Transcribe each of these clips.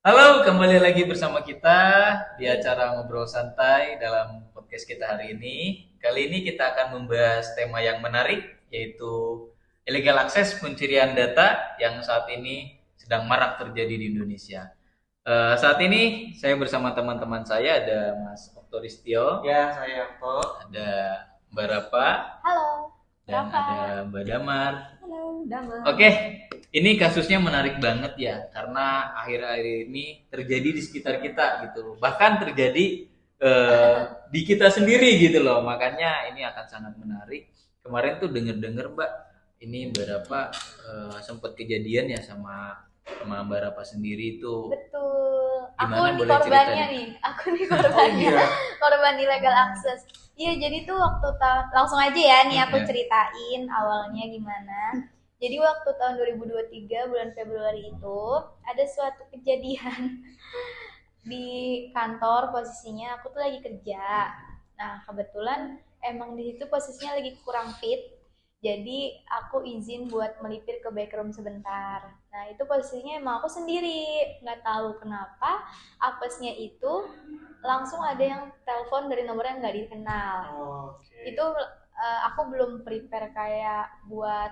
Halo, kembali lagi bersama kita di acara Ngobrol Santai dalam podcast kita hari ini. Kali ini kita akan membahas tema yang menarik, yaitu illegal access pencurian data yang saat ini sedang marak terjadi di Indonesia. Saat ini saya bersama teman-teman saya, ada Mas Oktoristio, Ya, saya kok. ada Mbak Rapa, Halo, dan Rafa. ada Mbak Damar. Halo, Dama. Oke, ini kasusnya menarik banget ya, karena akhir-akhir ini terjadi di sekitar kita gitu loh. Bahkan terjadi di kita sendiri gitu loh. Makanya ini akan sangat menarik. Kemarin tuh denger-denger Mbak, ini beberapa sempat kejadian ya sama Mbak Rapa sendiri itu. Betul. Aku Gimana nih boleh cerita korbannya nih? nih. Aku nih Oh korbannya. iya. Korban illegal access. Iya, jadi tuh waktu langsung aja ya nih aku Ya. ceritain awalnya gimana. Jadi waktu tahun 2023 bulan Februari itu ada suatu kejadian di kantor. Posisinya aku tuh lagi kerja. Nah, kebetulan emang di situ posisinya lagi kurang fit. Jadi aku izin buat melipir ke backroom sebentar. Nah, itu posisinya emang aku sendiri. Nggak tahu kenapa apesnya itu langsung ada yang telepon dari nomor yang nggak dikenal. Oke. Itu aku belum prepare kayak buat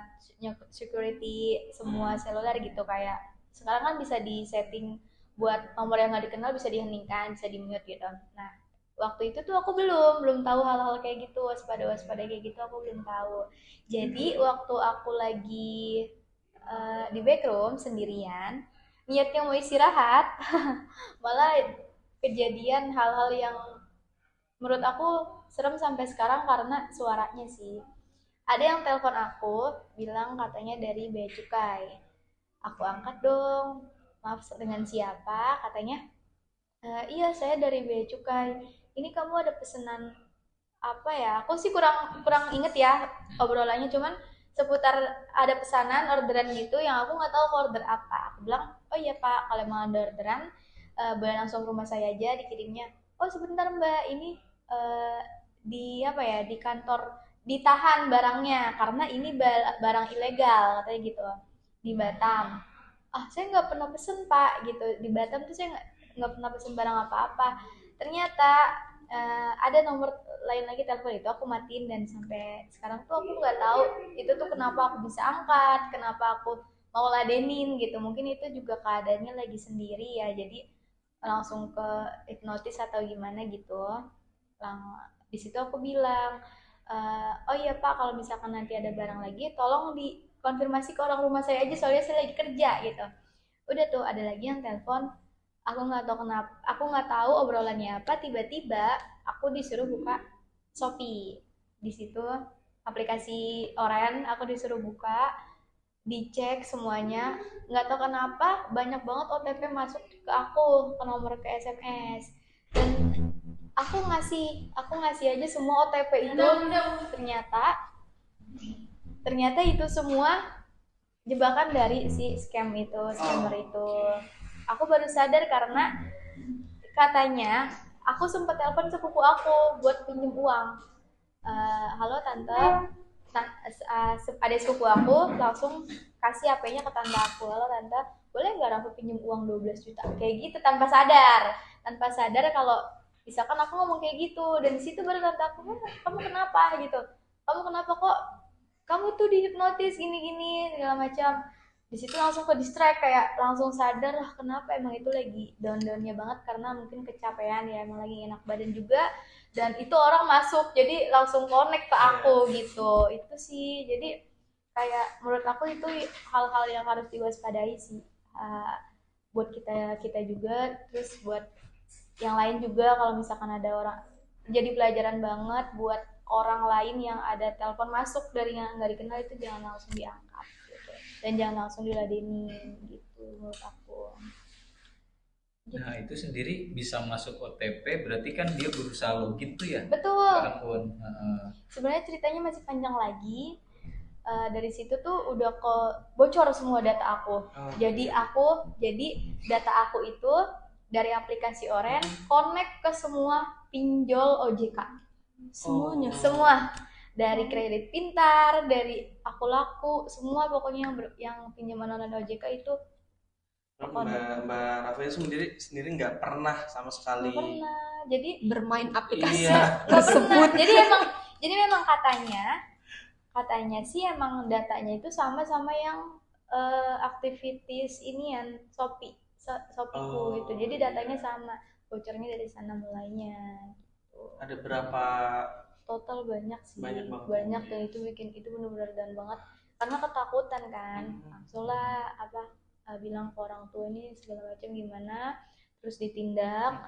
security semua seluler gitu, kayak sekarang kan bisa di setting buat nomor yang nggak dikenal bisa diheningkan, bisa di mute gitu. Nah, waktu itu tuh aku belum tahu hal-hal kayak gitu, waspada kayak gitu aku belum tahu. Jadi waktu aku lagi di backroom sendirian, niatnya mau istirahat, malah kejadian hal-hal yang menurut aku serem sampai sekarang karena suaranya sih. Ada yang telepon aku, bilang katanya dari Bea Cukai. Aku angkat dong. Maaf, dengan siapa? Katanya, iya saya dari Bea Cukai. Ini kamu ada pesanan apa ya? Aku sih kurang kurang inget ya obrolannya, cuman seputar ada pesanan orderan gitu yang aku nggak tahu mau order apa. Aku bilang, oh iya Pak, kalau mau ada orderan boleh langsung ke rumah saya aja dikirimnya. Oh sebentar Mbak, ini eh, di apa ya, di kantor ditahan barangnya karena ini barang ilegal katanya gitu di Batam. Ah saya nggak pernah pesen Pak gitu, di Batam tuh saya nggak pernah pesen barang apa-apa. Ternyata ada nomor lain lagi telepon, itu aku matiin dan sampai sekarang tuh aku nggak tahu itu tuh kenapa aku bisa angkat, kenapa aku mau ladenin gitu. Mungkin itu juga keadaannya lagi sendiri ya, jadi langsung ke hipnotis atau gimana gitu. Di situ aku bilang, oh iya Pak, kalau misalkan nanti ada barang lagi tolong dikonfirmasi ke orang rumah saya aja, soalnya saya lagi kerja gitu. Udah tuh ada lagi yang telepon, aku nggak tahu kenapa, aku nggak tahu obrolannya apa, tiba-tiba aku disuruh buka Shopee. Di situ aplikasi Oren, aku disuruh buka, dicek semuanya. Nggak tahu kenapa banyak banget OTP masuk ke aku, ke nomor, ke SMS. Dan aku ngasih aja semua OTP itu. Ternyata itu semua jebakan dari si scammer itu. Aku baru sadar karena katanya aku sempat telepon sepupu aku buat pinjem uang. Halo tante, ada sepupu aku langsung kasih HP-nya ke tante aku. Halo tante, boleh nggak aku pinjem uang 12 juta? Kayak gitu tanpa sadar kalau misalkan aku ngomong kayak gitu. Dan di situ baru tante aku, kamu kenapa gitu? Kamu kenapa kok? Kamu tuh dihipnotis gini-gini segala macam. Di situ langsung ke distract, kayak langsung sadar lah kenapa emang itu lagi down-downnya banget karena mungkin kecapean ya, emang lagi enak badan juga, dan itu orang masuk jadi langsung connect ke aku gitu. Itu sih, jadi kayak menurut aku itu hal-hal yang harus diwaspadai sih. Uh, Buat kita kita juga, terus buat yang lain juga. Kalau misalkan ada orang, jadi pelajaran banget buat orang lain yang ada telepon masuk dari yang nggak dikenal, itu jangan langsung diangkat gitu, dan jangan langsung diladenin gitu menurut aku gitu. Nah, itu sendiri bisa masuk OTP, berarti kan dia berusaha login tuh ya ke Betul, akun. sebenarnya ceritanya masih panjang lagi. Dari situ tuh udah ke bocor semua data aku. Jadi data aku itu dari aplikasi Oren connect ke semua pinjol OJK. Semuanya, semua. Dari kredit pintar, dari aku laku, semua pokoknya yang pinjaman online OJK itu Mbak Rafael sendiri nggak pernah sama sekali. Nggak pernah. Jadi bermain aplikasi Iya. nggak pernah. tersebut. Jadi memang katanya sih emang datanya itu sama yang activities inian Shopee-ku gitu. Jadi datanya sama, bocornya dari sana mulainya. Gitu. Ada berapa? Total banyak sih, Banyak banget. dan itu bikin itu benar-benar dan banget karena ketakutan kan. Langsung lah bilang ke orang tua ini segala macam gimana, terus ditindak.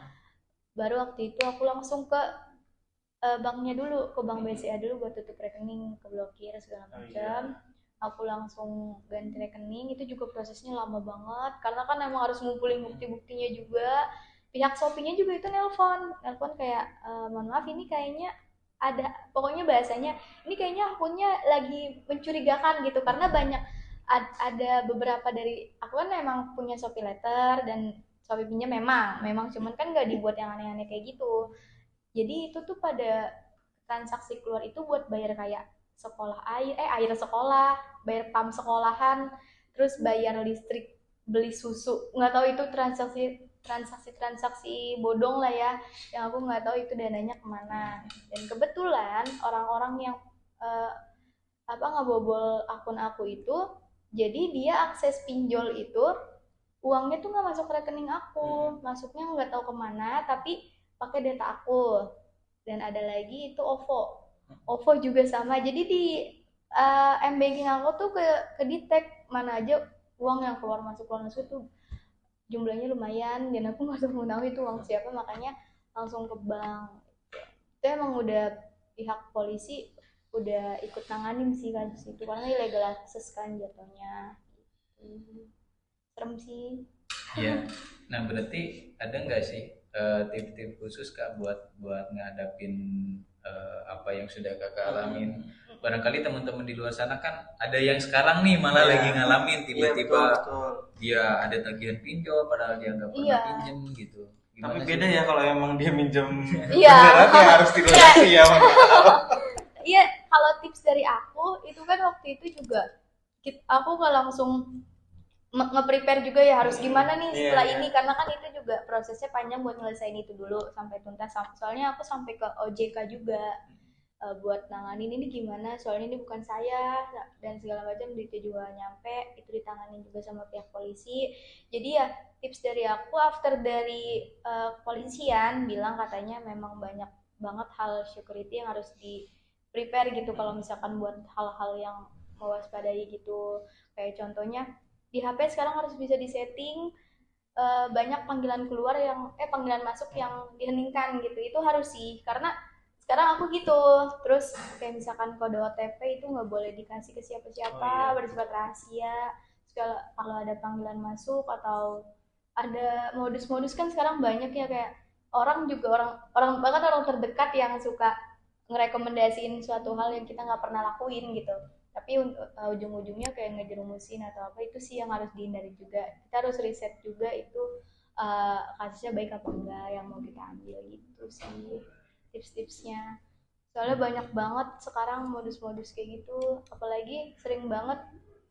Baru waktu itu aku langsung ke banknya dulu, ke bank BCA dulu buat tutup rekening, ke blokir segala macam. Aku langsung ganti rekening, itu juga prosesnya lama banget karena kan emang harus ngumpulin bukti-buktinya juga. Pihak Shopee-nya juga itu nelpon kayak mohon maaf ini kayaknya ada, pokoknya bahasanya ini kayaknya akunnya lagi mencurigakan gitu karena banyak ada beberapa dari aku kan memang punya Shopee Letter dan Shopee Pinjam memang cuman kan nggak dibuat yang aneh-aneh kayak gitu. Jadi itu tuh pada transaksi keluar itu buat bayar kayak air sekolah, bayar pam sekolahan, terus bayar listrik, beli susu. Nggak tahu itu transaksi bodong lah ya, yang aku nggak tahu itu dananya kemana. Dan kebetulan orang-orang yang ngebobol akun aku itu, jadi dia akses pinjol itu uangnya tuh nggak masuk ke rekening aku, masuknya nggak tahu kemana, tapi pakai data aku. Dan ada lagi itu OVO juga sama. Jadi di m-banking aku tuh ke detect mana aja uang yang keluar masuk tuh jumlahnya lumayan, dan aku nggak tahu itu uang siapa, makanya langsung ke bank. Itu emang udah pihak polisi udah ikut nanganin sih kasus itu karena illegal access kan jatuhnya. Serem sih. Iya. Nah, berarti ada nggak sih tips-tips khusus Kak buat ngadapin apa yang sudah Kakak alamin? Barangkali teman-teman di luar sana kan ada yang sekarang nih malah lagi ngalamin tiba-tiba dia ada tagihan pinjol padahal dia nggak pernah pinjem gitu. Tapi beda ya kalau emang dia minjem Iya. harus dilunasi ya. Iya, kalau tips dari aku itu kan waktu itu juga aku nggak langsung nge-prepare juga ya harus gimana nih setelah ini, karena kan itu juga prosesnya panjang buat nyelesain itu dulu sampai tuntas. Soalnya aku sampai ke OJK juga buat nanganin ini gimana, soalnya ini bukan saya dan segala macam, itu juga nyampe itu ditangani juga sama pihak polisi. Jadi ya tips dari aku after dari kepolisian bilang katanya memang banyak banget hal security yang harus di prepare gitu kalau misalkan buat hal-hal yang mewaspadai gitu. Kayak contohnya di HP sekarang harus bisa disetting banyak panggilan keluar panggilan masuk yang diheningkan gitu. Itu harus sih, karena sekarang aku gitu. Terus kayak misalkan kode OTP itu nggak boleh dikasih ke siapa-siapa, bersifat rahasia. Kalau ada panggilan masuk atau ada modus-modus kan sekarang banyak ya, kayak orang bahkan orang terdekat yang suka ngerekomendasiin suatu hal yang kita nggak pernah lakuin gitu, tapi ujung-ujungnya kayak ngejerumusin atau apa. Itu sih yang harus dihindari juga. Kita harus riset juga itu kasusnya baik apa enggak yang mau kita ambil gitu sih tips-tipsnya. Soalnya banyak banget sekarang modus-modus kayak gitu, apalagi sering banget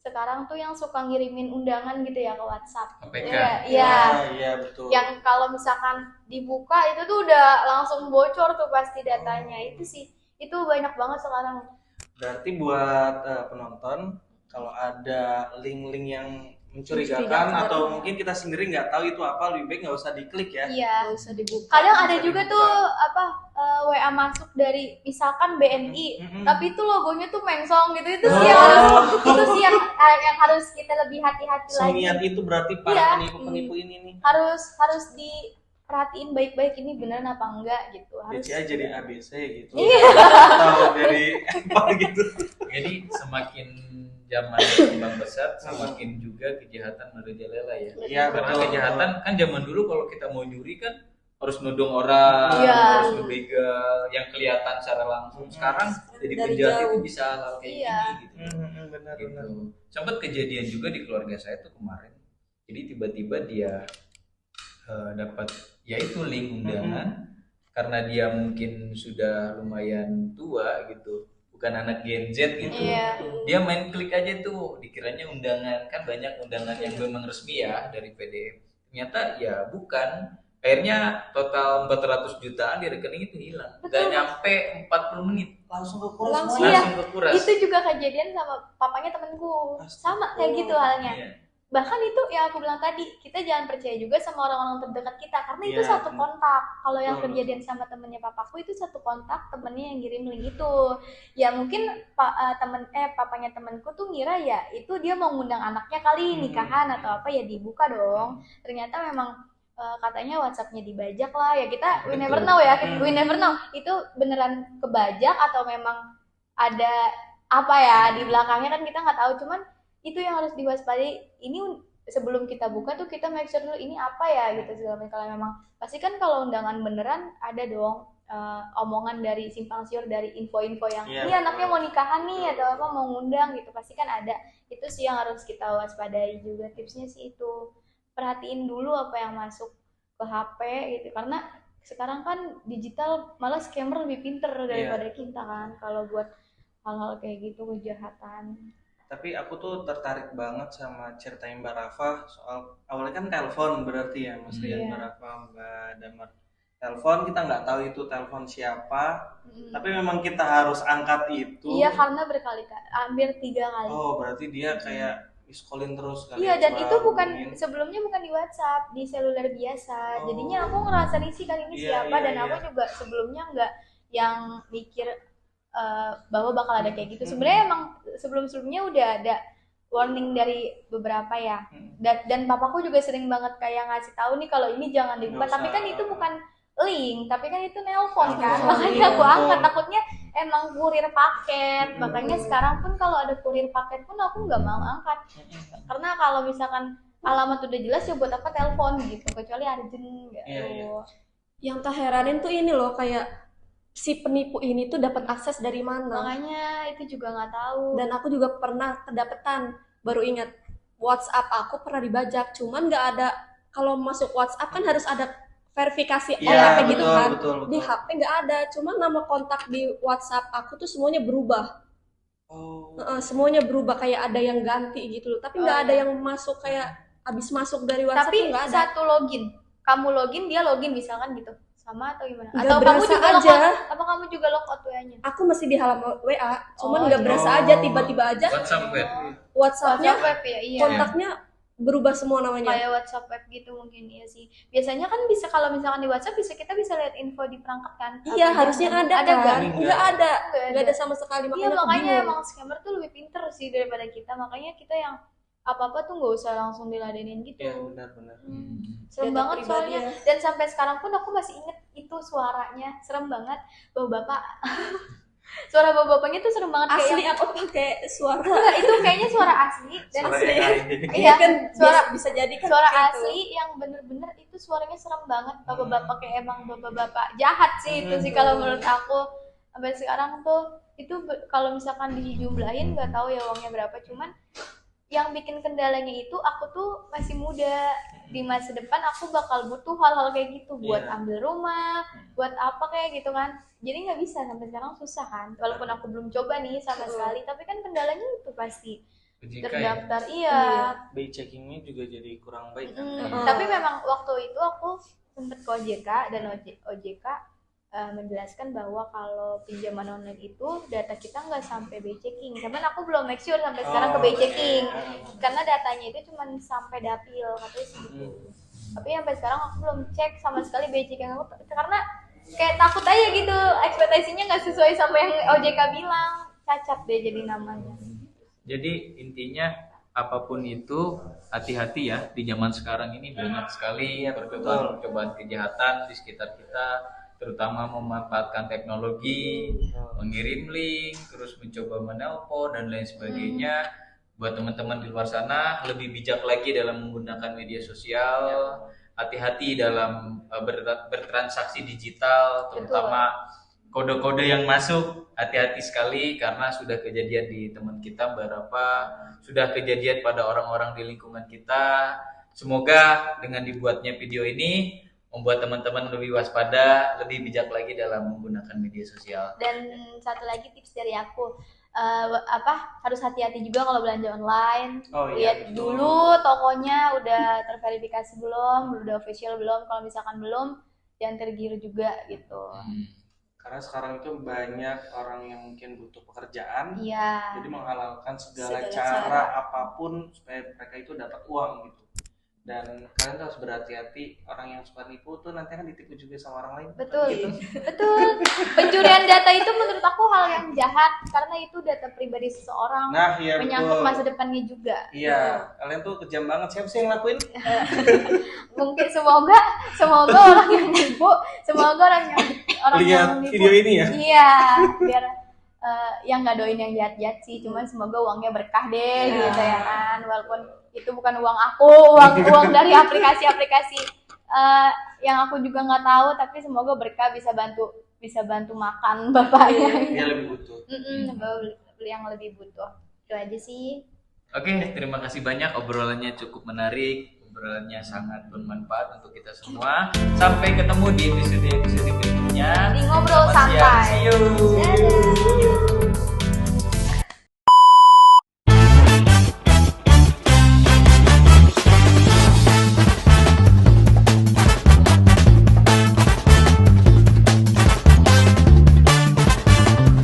sekarang tuh yang suka ngirimin undangan gitu ya ke WhatsApp. APK. Iya, betul. Yang kalau misalkan dibuka itu tuh udah langsung bocor tuh pasti datanya. Itu sih, itu banyak banget sekarang. Berarti buat penonton, kalau ada link-link yang mencurigakan atau mungkin kita sendiri nggak tahu itu apa, lebih baik nggak usah diklik ya. Iya. Nggak usah dibuka. Kadang ada juga tuh WA masuk dari misalkan BNI, tapi itu logonya tuh mengsong gitu. Itu sih yang harus kita lebih hati-hati lagi. Seniat itu berarti para penipu-penipu ini nih. Harus diperhatiin baik-baik ini beneran apa enggak gitu. BCA jadi ABC gitu. Iya. Atau jadi apa gitu. Jadi semakin zaman berkembang pesat, semakin juga kejahatan merajalela ya. Iya, Karena betul. kejahatan kan zaman dulu kalau kita mau nyuri kan harus nodong orang, Iya. harus ngebegal yang kelihatan secara langsung. Sekarang jadi Dari penjahat jauh. itu bisa hal kayak Iya. gini gitu. Benar. Gitu. Sempat kejadian juga di keluarga saya tuh kemarin. Jadi tiba-tiba dia dapat yaitu link undangan karena dia mungkin sudah lumayan tua gitu. bukan anak Gen Z gitu. Iya. Dia main klik aja tuh, dikiranya undangan, kan banyak undangan yang memang resmi ya dari PDF. Ternyata ya bukan. Akhirnya total 400 jutaan di rekening itu hilang. Gak Betul. nyampe 40 menit. Langsung kekuras Langsung, semuanya. iya. Langsung kekuras. Itu juga kejadian sama papanya temenku, sama kayak gitu halnya. Iya. Bahkan itu yang aku bilang tadi, kita jangan percaya juga sama orang-orang terdekat kita karena itu Iya, satu benar. kontak. Kalau yang Betul. kejadian sama temennya papaku itu satu kontak, temennya yang ngirim link itu. Ya mungkin papanya temenku tuh ngira ya itu dia mau ngundang anaknya kali nikahan atau apa, ya dibuka dong. Ternyata memang katanya WhatsApp-nya dibajak lah, ya kita we never know ya, we never know itu beneran kebajak atau memang ada apa ya di belakangnya, kan kita nggak tahu. Cuman itu yang harus diwaspadai. Ini sebelum kita buka tuh kita make sure dulu ini apa ya gitu segala macam. Kalau memang pasti kan kalau undangan beneran ada dong omongan dari simpang siur dari info-info yang Iya, ini anaknya mau nikahan nih atau apa mau ngundang gitu, pasti kan ada. Itu sih yang harus kita waspadai juga. Tipsnya sih itu, perhatiin dulu apa yang masuk ke HP gitu, karena sekarang kan digital malah scammer lebih pinter daripada kita kan kalau buat hal-hal kayak gitu, kejahatan. Tapi aku tuh tertarik banget sama ceritanya Mbak Rafa soal awalnya kan telepon berarti ya Mas Rian, Iya. Mbak Rafa, Mbak Damar. Telepon kita nggak tahu itu telepon siapa, tapi memang kita harus angkat itu. Iya, karena berkali-kali, hampir 3 kali. Oh, berarti dia kayak miss-callin terus kali. Iya, ya, dan coba itu bukan hubungin. sebelumnya bukan di WhatsApp, di seluler biasa. Oh. Jadinya aku ngerasa risih kan ini Iya, siapa, iya, dan aku iya. juga sebelumnya nggak yang mikir bahwa bakal ada kayak gitu. Sebenarnya emang sebelum-sebelumnya udah ada warning dari beberapa ya. Dan papaku juga sering banget kayak ngasih tahu nih kalau ini jangan dibuka. Nggak Tapi usah. kan itu bukan link, tapi kan itu nelpon kan. Nelpon, Makanya iya, aku angkat, betul. takutnya emang kurir paket. Makanya sekarang pun kalau ada kurir paket pun aku nggak mau angkat. Karena kalau misalkan alamat udah jelas ya buat apa telepon gitu, kecuali urgent gitu. Iya, iya. Yang tak heranin tuh ini loh, kayak si penipu ini tuh dapat akses dari mana. Makanya itu juga nggak tahu. Dan aku juga pernah kedapetan, baru ingat WhatsApp aku pernah dibajak, cuman nggak ada, kalau masuk WhatsApp kan harus ada verifikasi Iya, OTP gitu betul, kan. betul. Di HP nggak ada, cuman nama kontak di WhatsApp aku tuh semuanya berubah. Oh. Semuanya berubah, kayak ada yang ganti gitu loh, tapi nggak ada yang masuk, kayak abis masuk dari WhatsApp tuh Tapi nggak ada. satu login, kamu login dia login misalkan gitu, sama atau gimana? Nggak Atau kamu berasa juga aja. log, apa kamu juga log OTP-nya? Aku masih di halaman WA, cuman Oh, nggak iya. berasa aja, tiba-tiba aja WhatsApp web. WhatsApp-nya WhatsApp web ya, iya. kontaknya berubah semua namanya. Kayak WhatsApp web gitu mungkin, iya sih. Biasanya kan bisa kalau misalkan di WhatsApp kita bisa lihat info di perangkat kan. Iya, Apa harusnya yang ada ada kan? kan? Nggak ada, Nggak nggak ada sama sekali. Iya, Makanya aku makanya bingung. emang scammer tuh lebih pinter sih daripada kita. Makanya kita yang apa-apa tuh nggak usah langsung diladenin gitu. Iya, benar-benar. Serem Data banget pribadi soalnya. ya. Dan sampai sekarang pun aku masih inget itu suaranya. Serem banget. Bapak-bapak. Suara bapak-bapaknya tuh serem banget. Asli kayak aku pakai suara. enggak, itu kayaknya suara asli. Dan Suara Asli. AI. iya, kan suara bisa jadi kan suara gitu. asli yang bener-bener itu suaranya serem banget. Bapak-bapak kayak emang bapak-bapak jahat sih itu sih kalau menurut aku. Sampai sekarang tuh itu kalau misalkan dijumlahin nggak tahu ya uangnya berapa, cuman yang bikin kendalanya itu aku tuh masih muda. Di masa depan aku bakal butuh hal-hal kayak gitu buat Iya. ambil rumah, buat apa kayak gitu kan. Jadi nggak bisa, sampai sekarang susah kan. Walaupun aku belum coba nih sama sekali, tapi kan kendalanya itu pasti OJK ya. terdaftar. Iya. By checkingnya juga jadi kurang baik. Tapi memang waktu itu aku sempet ke OJK dan OJK menjelaskan bahwa kalau pinjaman online itu data kita nggak sampai by checking. Cuman aku belum make sure sampai sekarang ke by checking karena datanya itu cuma sampai dapil katanya segitu. Tapi sampai sekarang aku belum cek sama sekali by checking aku karena kayak takut aja gitu, ekspektasinya nggak sesuai sama yang OJK bilang, cacat deh jadi namanya. Jadi intinya apapun itu hati-hati ya, di zaman sekarang ini banyak sekali percobaan kejahatan di sekitar kita, terutama memanfaatkan teknologi, mengirim link, terus mencoba menelpon dan lain sebagainya. Buat teman-teman di luar sana lebih bijak lagi dalam menggunakan media sosial, hati-hati dalam bertransaksi digital, terutama kode-kode yang masuk, hati-hati sekali karena sudah kejadian di teman kita beberapa, sudah kejadian pada orang-orang di lingkungan kita. Semoga dengan dibuatnya video ini membuat teman-teman lebih waspada, lebih bijak lagi dalam menggunakan media sosial. Dan satu lagi tips dari aku, harus hati-hati juga kalau belanja online. Oh iya, Lihat betul. dulu tokonya udah terverifikasi belum, udah official belum. Kalau misalkan belum, jangan tergiur juga gitu. Karena sekarang itu banyak orang yang mungkin butuh pekerjaan, Iya. jadi menghalalkan segala Segala cara cara. apapun supaya mereka itu dapat uang gitu. Dan kalian tuh harus berhati-hati, orang yang suka nipu tuh nanti akan ditipu juga sama orang lain. Betul, Gitu. betul. Pencurian data itu menurut aku hal yang jahat karena itu data pribadi seseorang, Nah, iya menyangkut betul. masa depannya juga. Iya, kalian tuh kejam banget. Siapa sih yang ngelakuin? Mungkin semoga orang yang nipu, semoga orang Lihat yang nipu, video ini ya. iya, biar yang nggak doain yang jahat-jahat sih, cuman semoga uangnya berkah deh Iya. gitu ya kan, walaupun itu bukan uang aku, uang dari aplikasi-aplikasi yang aku juga nggak tahu, tapi semoga berkah, bisa bantu makan bapaknya. Dia lebih butuh. Yang lebih butuh. Itu aja sih. Oke, terima kasih banyak, obrolannya cukup menarik, obrolannya sangat bermanfaat untuk kita semua. Sampai ketemu di episode berikutnya. Di ngobrol Selamat siang, santai. see you. Dadah.